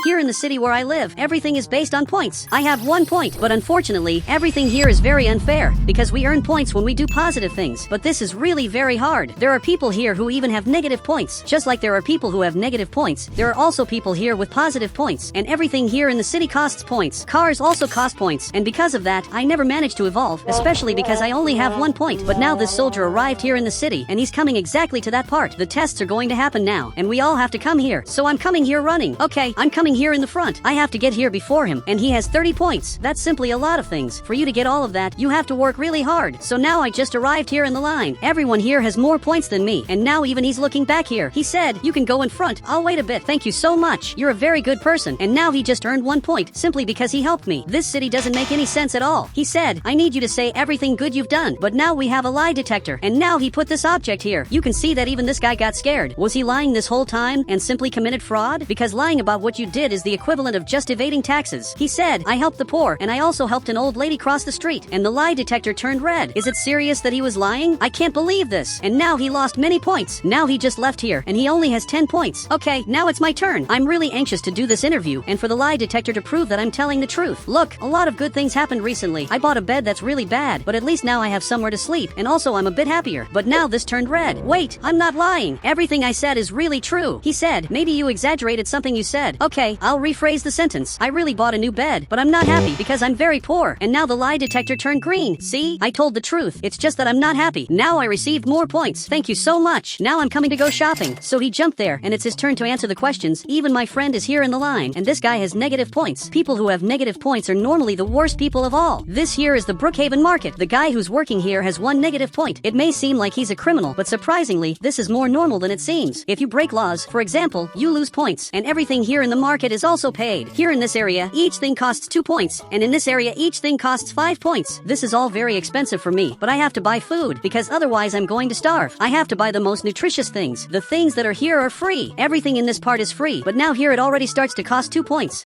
Here in the city where I live, everything is based on points. I have 1 point, but unfortunately, everything here is very unfair, because we earn points when we do positive things, but this is really very hard. There are people here who even have negative points. Just like there are people who have negative points, there are also people here with positive points, and everything here in the city costs points. Cars also cost points, and because of that, I never managed to evolve, especially because I only have 1 point. But now this soldier arrived here in the city, and he's coming exactly to that part. The tests are going to happen now, and we all have to come here, so I'm coming here running. Okay, I'm coming here in the front. I have to get here before him, and he has 30 points. That's simply a lot of things. For you to get all of that, you have to work really hard. So now I just arrived here in the line. Everyone here has more points than me, and now even he's looking back here. He said, "You can go in front. I'll wait a bit. Thank you so much. You're a very good person." And now he just earned 1 point, simply because he helped me. This city doesn't make any sense at all. He said, "I need you to say everything good you've done." But now we have a lie detector, and now he put this object here. You can see that even this guy got scared. Was he lying this whole time and simply committed fraud? Because lying about what you did is the equivalent of just evading taxes. He said, "I helped the poor, and I also helped an old lady cross the street," and the lie detector turned red. Is it serious that he was lying? I can't believe this. And now he lost many points. Now he just left here, and he only has 10 points. Okay, now it's my turn. I'm really anxious to do this interview, and for the lie detector to prove that I'm telling the truth. Look, a lot of good things happened recently. I bought a bed that's really bad, but at least now I have somewhere to sleep, and also I'm a bit happier. But now this turned red. Wait, I'm not lying. Everything I said is really true. He said, "Maybe you exaggerated something you said." Okay, I'll rephrase the sentence. I really bought a new bed, but I'm not happy because I'm very poor. And now the lie detector turned green. See? I told the truth. It's just that I'm not happy. Now I received more points. Thank you so much. Now I'm coming to go shopping. So he jumped there, and it's his turn to answer the questions. Even my friend is here in the line, and this guy has negative points. People who have negative points are normally the worst people of all. This here is the Brookhaven market. The guy who's working here has 1 negative point. It may seem like he's a criminal, but surprisingly, this is more normal than it seems. If you break laws, for example, you lose points, and everything here in the market is also paid. Here in this area, each thing costs 2 points, and in this area, each thing costs 5 points. This is all very expensive for me, but I have to buy food, because otherwise I'm going to starve. I have to buy the most nutritious things. The things that are here are free. Everything in this part is free, but now here it already starts to cost 2 points.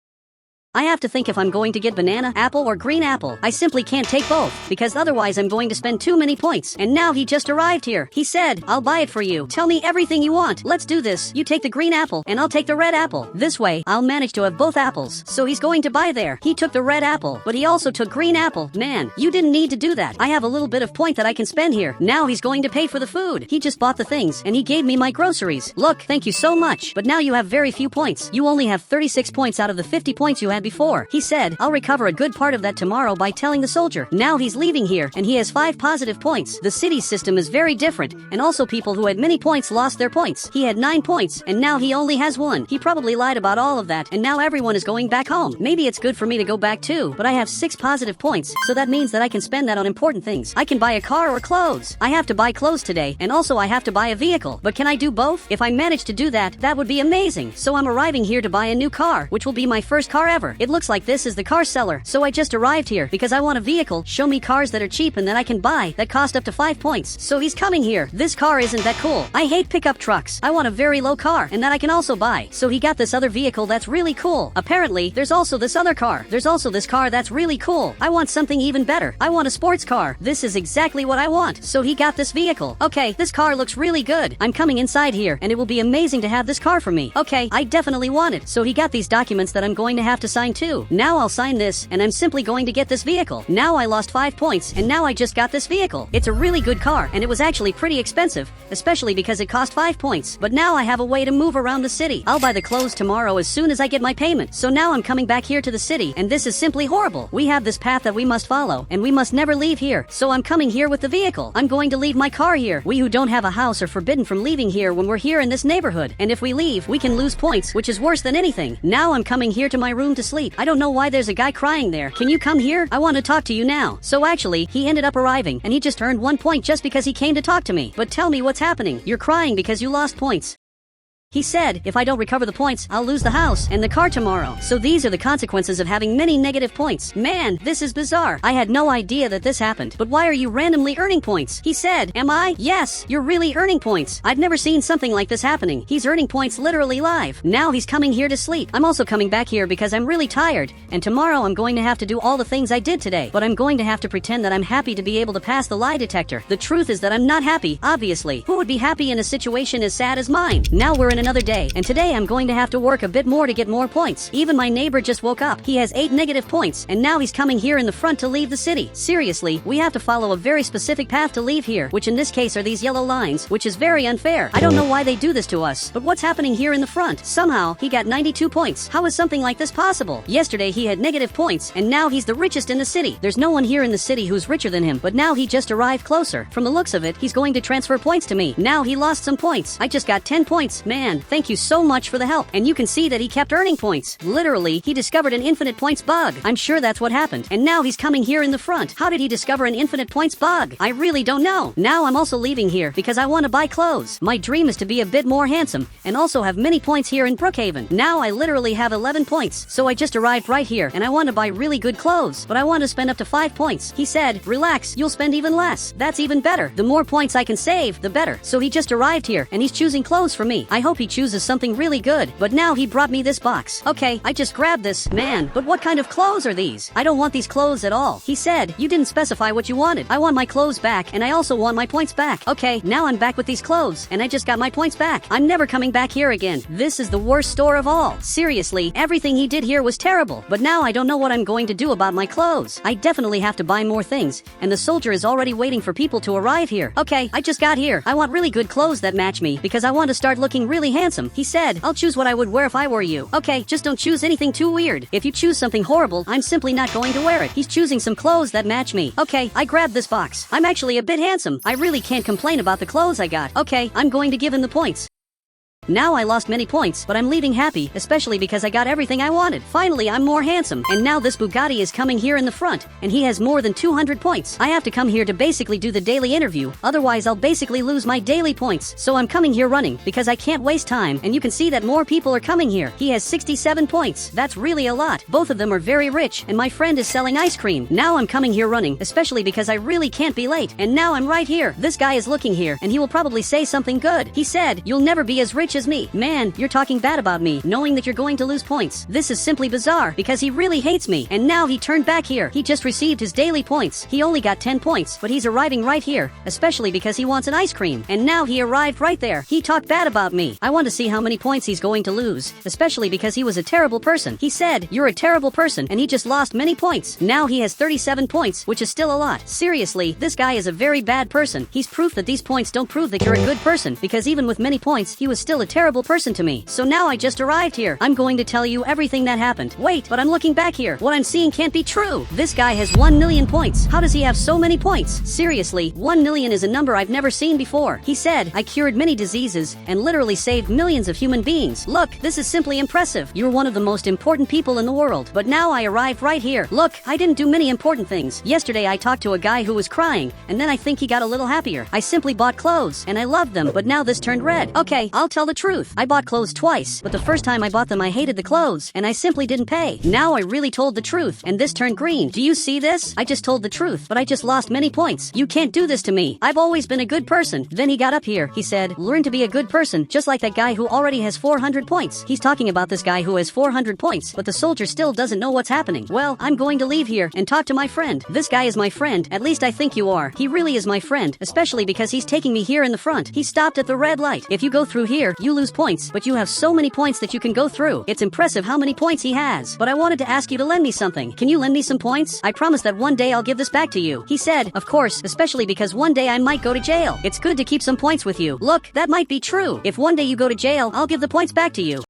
I have to think if I'm going to get banana, apple, or green apple. I simply can't take both, because otherwise I'm going to spend too many points. And now he just arrived here. He said, "I'll buy it for you. Tell me everything you want. Let's do this. You take the green apple, and I'll take the red apple. This way, I'll manage to have both apples." So he's going to buy there. He took the red apple, but he also took green apple. Man, you didn't need to do that. I have a little bit of point that I can spend here. Now he's going to pay for the food. He just bought the things, and he gave me my groceries. Look, thank you so much. But now you have very few points. You only have 36 points out of the 50 points you had before. He said, "I'll recover a good part of that tomorrow by telling the soldier." Now he's leaving here, and he has 5 positive points. The city system is very different, and also people who had many points lost their points. He had 9 points, and now he only has 1. He probably lied about all of that, and now everyone is going back home. Maybe it's good for me to go back too, but I have 6 positive points, so that means that I can spend that on important things. I can buy a car or clothes. I have to buy clothes today, and also I have to buy a vehicle. But can I do both? If I manage to do that, that would be amazing. So I'm arriving here to buy a new car, which will be my first car ever. It looks like this is the car seller, so I just arrived here because I want a vehicle. Show me cars that are cheap and that I can buy that cost up to 5 points. So he's coming here. This car isn't that cool. I hate pickup trucks. I want a very low car and that I can also buy. So he got this other vehicle that's really cool. Apparently, there's also this other car. There's also this car that's really cool. I want something even better. I want a sports car. This is exactly what I want. So he got this vehicle. Okay, this car looks really good. I'm coming inside here and it will be amazing to have this car for me. Okay, I definitely want it. So he got these documents that I'm going to have to sign too. Now I'll sign this and I'm simply going to get this vehicle. Now I lost 5 points and now I just got this vehicle. It's a really good car and it was actually pretty expensive, especially because it cost 5 points. But now I have a way to move around the city. I'll buy the clothes tomorrow as soon as I get my payment. So now I'm coming back here to the city and this is simply horrible. We have this path that we must follow and we must never leave here. So I'm coming here with the vehicle. I'm going to leave my car here. We who don't have a house are forbidden from leaving here when we're here in this neighborhood. And if we leave, we can lose points, which is worse than anything. Now I'm coming here to my room to sleep. I don't know why there's a guy crying there. Can you come here? I want to talk to you now. So actually, he ended up arriving and he just earned 1 point just because he came to talk to me. But tell me what's happening. You're crying because you lost points. He said, if I don't recover the points, I'll lose the house and the car tomorrow. So these are the consequences of having many negative points. Man, this is bizarre. I had no idea that this happened. But why are you randomly earning points? He said, am I? Yes, you're really earning points. I've never seen something like this happening. He's earning points literally live. Now he's coming here to sleep. I'm also coming back here because I'm really tired. And tomorrow I'm going to have to do all the things I did today. But I'm going to have to pretend that I'm happy to be able to pass the lie detector. The truth is that I'm not happy, obviously. Who would be happy in a situation as sad as mine? Now we're in another day, and today I'm going to have to work a bit more to get more points. Even my neighbor just woke up. He has 8 negative points, and now he's coming here in the front to leave the city. Seriously, we have to follow a very specific path to leave here, which in this case are these yellow lines, which is very unfair. I don't know why they do this to us, but what's happening here in the front? Somehow, he got 92 points. How is something like this possible? Yesterday he had negative points, and now he's the richest in the city. There's no one here in the city who's richer than him, but now he just arrived closer. From the looks of it, he's going to transfer points to me. Now he lost some points. I just got 10 points. Man, thank you so much for the help. And you can see that he kept earning points. Literally, he discovered an infinite points bug. I'm sure that's what happened. And now he's coming here in the front. How did he discover an infinite points bug? I really don't know. Now I'm also leaving here because I want to buy clothes. My dream is to be a bit more handsome and also have many points here in Brookhaven. Now I literally have 11 points. So I just arrived right here and I want to buy really good clothes, but I want to spend up to 5 points. He said, relax, you'll spend even less. That's even better. The more points I can save, the better. So he just arrived here and he's choosing clothes for me. I hope he chooses something really good. But now he brought me this box. Okay, I just grabbed this. Man, but what kind of clothes are these? I don't want these clothes at all. He said, you didn't specify what you wanted. I want my clothes back and I also want my points back. Okay, now I'm back with these clothes and I just got my points back. I'm never coming back here again. This is the worst store of all. Seriously, everything he did here was terrible. But now I don't know what I'm going to do about my clothes. I definitely have to buy more things, and the soldier is already waiting for people to arrive here. Okay, I just got here. I want really good clothes that match me because I want to start looking really handsome. He said, I'll choose what I would wear if I were you. Okay, just don't choose anything too weird. If you choose something horrible, I'm simply not going to wear it. He's choosing some clothes that match me. Okay, I grabbed this box. I'm actually a bit handsome. I really can't complain about the clothes I got. Okay, I'm going to give him the points. Now I lost many points, but I'm leaving happy, especially because I got everything I wanted. Finally, I'm more handsome. And now this Bugatti is coming here in the front, and he has more than 200 points. I have to come here to basically do the daily interview, otherwise I'll basically lose my daily points. So I'm coming here running, because I can't waste time, and you can see that more people are coming here. He has 67 points. That's really a lot. Both of them are very rich, and my friend is selling ice cream. Now I'm coming here running, especially because I really can't be late. And now I'm right here. This guy is looking here, and he will probably say something good. He said, you'll never be as rich as me. Man, you're talking bad about me, knowing that you're going to lose points. This is simply bizarre, because he really hates me. And now he turned back here. He just received his daily points. He only got 10 points, but he's arriving right here, especially because he wants an ice cream. And now he arrived right there. He talked bad about me. I want to see how many points he's going to lose, especially because he was a terrible person. He said, you're a terrible person, and he just lost many points. Now he has 37 points, which is still a lot. Seriously, this guy is a very bad person. He's proof that these points don't prove that you're a good person, because even with many points, he was still a terrible person to me. So now I just arrived here. I'm going to tell you everything that happened. Wait, but I'm looking back here. What I'm seeing can't be true. This guy has 1 million points. How does he have so many points? Seriously, 1 million is a number I've never seen before. He said, I cured many diseases and literally saved millions of human beings. Look, this is simply impressive. You're one of the most important people in the world. But now I arrived right here. Look, I didn't do many important things. Yesterday I talked to a guy who was crying, and then I think he got a little happier. I simply bought clothes, and I loved them, but now this turned red. Okay, I'll tell the truth. I bought clothes twice, but the first time I bought them I hated the clothes, and I simply didn't pay. Now I really told the truth, and this turned green. Do you see this? I just told the truth, but I just lost many points. You can't do this to me. I've always been a good person. Then he got up here. He said, learn to be a good person, just like that guy who already has 400 points. He's talking about this guy who has 400 points, but the soldier still doesn't know what's happening. Well, I'm going to leave here and talk to my friend. This guy is my friend. At least I think you are. He really is my friend, especially because he's taking me here in the front. He stopped at the red light. If you go through here, you lose points, but you have so many points that you can go through. It's impressive how many points he has. But I wanted to ask you to lend me something. Can you lend me some points? I promise that one day I'll give this back to you. He said, of course, especially because one day I might go to jail. It's good to keep some points with you. Look, that might be true. If one day you go to jail, I'll give the points back to you.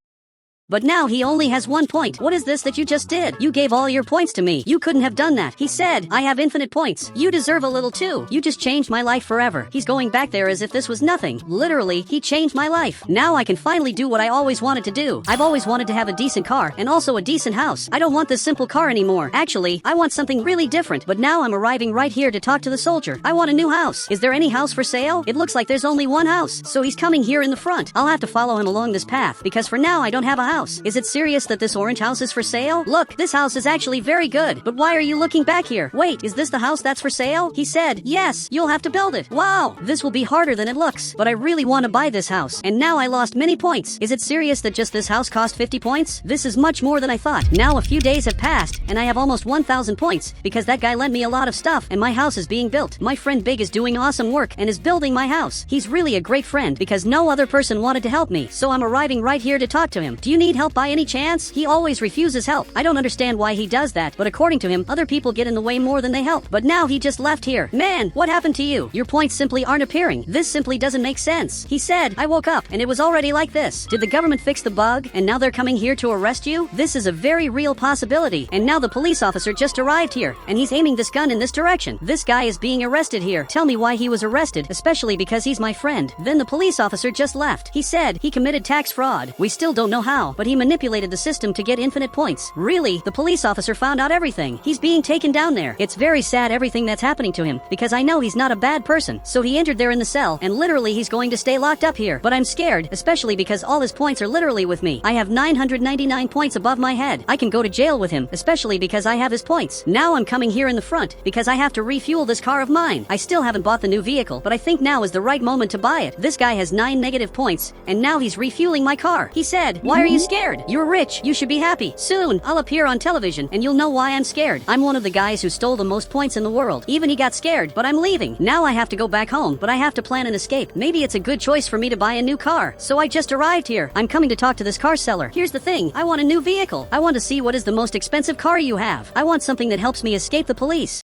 But now he only has 1 point. What is this that you just did? You gave all your points to me. You couldn't have done that. He said, I have infinite points. You deserve a little too. You just changed my life forever. He's going back there as if this was nothing. Literally, he changed my life. Now I can finally do what I always wanted to do. I've always wanted to have a decent car and also a decent house. I don't want this simple car anymore. Actually, I want something really different. But now I'm arriving right here to talk to the soldier. I want a new house. Is there any house for sale? It looks like there's only one house. So he's coming here in the front. I'll have to follow him along this path because for now I don't have a house. house. Is it serious that this orange house is for sale? Look, this house is actually very good. But why are you looking back here? Wait, is this the house that's for sale? He said, yes, you'll have to build it. Wow, this will be harder than it looks. But I really want to buy this house. And now I lost many points. Is it serious that just this house cost 50 points? This is much more than I thought. Now a few days have passed, and I have almost 1,000 points, because that guy lent me a lot of stuff, and my house is being built. My friend Big is doing awesome work, and is building my house. He's really a great friend, because no other person wanted to help me, so I'm arriving right here to talk to him. Do you need help by any chance? He always refuses help. I don't understand why he does that, but according to him, other people get in the way more than they help. But now he just left here. Man, what happened to you? Your points simply aren't appearing. This simply doesn't make sense. He said, I woke up, and it was already like this. Did the government fix the bug, and now they're coming here to arrest you? This is a very real possibility, and now the police officer just arrived here, and he's aiming this gun in this direction. This guy is being arrested here. Tell me why he was arrested, especially because he's my friend. Then the police officer just left. He said he committed tax fraud. We still don't know how, but he manipulated the system to get infinite points. Really? The police officer found out everything. He's being taken down there. It's very sad everything that's happening to him, because I know he's not a bad person. So he entered there in the cell, and literally he's going to stay locked up here. But I'm scared, especially because all his points are literally with me. I have 999 points above my head. I can go to jail with him, especially because I have his points. Now I'm coming here in the front, because I have to refuel this car of mine. I still haven't bought the new vehicle, but I think now is the right moment to buy it. This guy has 9 negative points, and now he's refueling my car. He said, why are you scared? You're rich. You should be happy. Soon, I'll appear on television, and you'll know why I'm scared. I'm one of the guys who stole the most points in the world. Even he got scared, but I'm leaving. Now I have to go back home, but I have to plan an escape. Maybe it's a good choice for me to buy a new car. So I just arrived here. I'm coming to talk to this car seller. Here's the thing. I want a new vehicle. I want to see what is the most expensive car you have. I want something that helps me escape the police.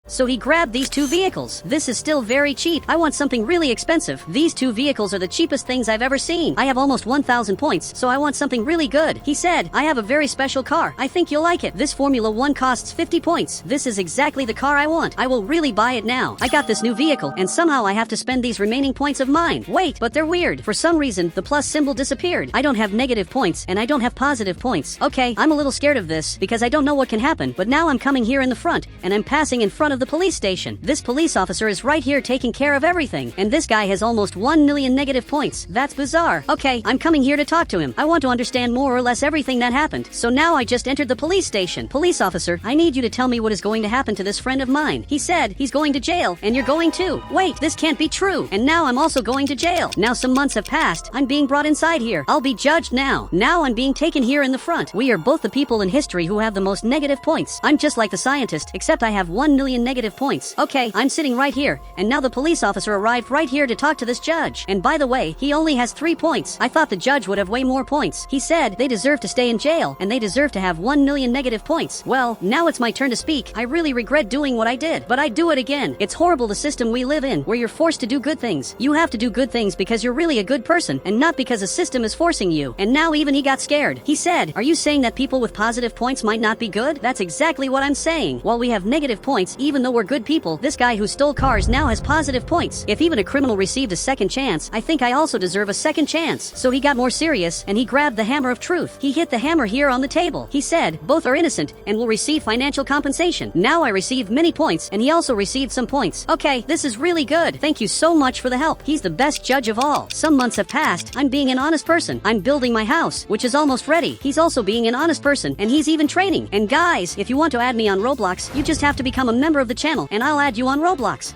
So he grabbed these two vehicles. This is still very cheap. I want something really expensive. These two vehicles are the cheapest things I've ever seen. I have almost 1,000 points, so I want something really good. He said, I have a very special car. I think you'll like it. This Formula 1 costs 50 points. This is exactly the car I want. I will really buy it now. I got this new vehicle, and somehow I have to spend these remaining points of mine. Wait, but they're weird. For some reason, the plus symbol disappeared. I don't have negative points, and I don't have positive points. Okay, I'm a little scared of this, because I don't know what can happen, but now I'm coming here in the front, and I'm passing in front of the police station. This police officer is right here taking care of everything, and this guy has almost 1 million negative points. That's bizarre. Okay, I'm coming here to talk to him. I want to understand more or less everything that happened. So now I just entered the police station. Police officer, I need you to tell me what is going to happen to this friend of mine. He said he's going to jail, and you're going too. Wait, this can't be true. And now I'm also going to jail. Now some months have passed. I'm being brought inside here. I'll be judged now. Now I'm being taken here in the front. We are both the people in history who have the most negative points. I'm just like the scientist, except I have 1 million negative points. Okay, I'm sitting right here, and now the police officer arrived right here to talk to this judge. And by the way, he only has 3 points. I thought the judge would have way more points. He said they deserve to stay in jail, and they deserve to have 1 million negative points. Well, now it's my turn to speak. I really regret doing what I did, but I'd do it again. It's horrible the system we live in, where you're forced to do good things. You have to do good things because you're really a good person, and not because a system is forcing you. And now even he got scared. He said, are you saying that people with positive points might not be good? That's exactly what I'm saying. While we have negative points, even though we're good people, this guy who stole cars now has positive points. If even a criminal received a second chance, I think I also deserve a second chance. So he got more serious, and he grabbed the hammer of truth. He hit the hammer here on the table. He said, both are innocent and will receive financial compensation. Now I received many points, and he also received some points. Okay, this is really good. Thank you so much for the help. He's the best judge of all. Some months have passed. I'm being an honest person. I'm building my house, which is almost ready. He's also being an honest person, and he's even training. And guys, if you want to add me on Roblox, you just have to become a member of the channel, and I'll add you on Roblox.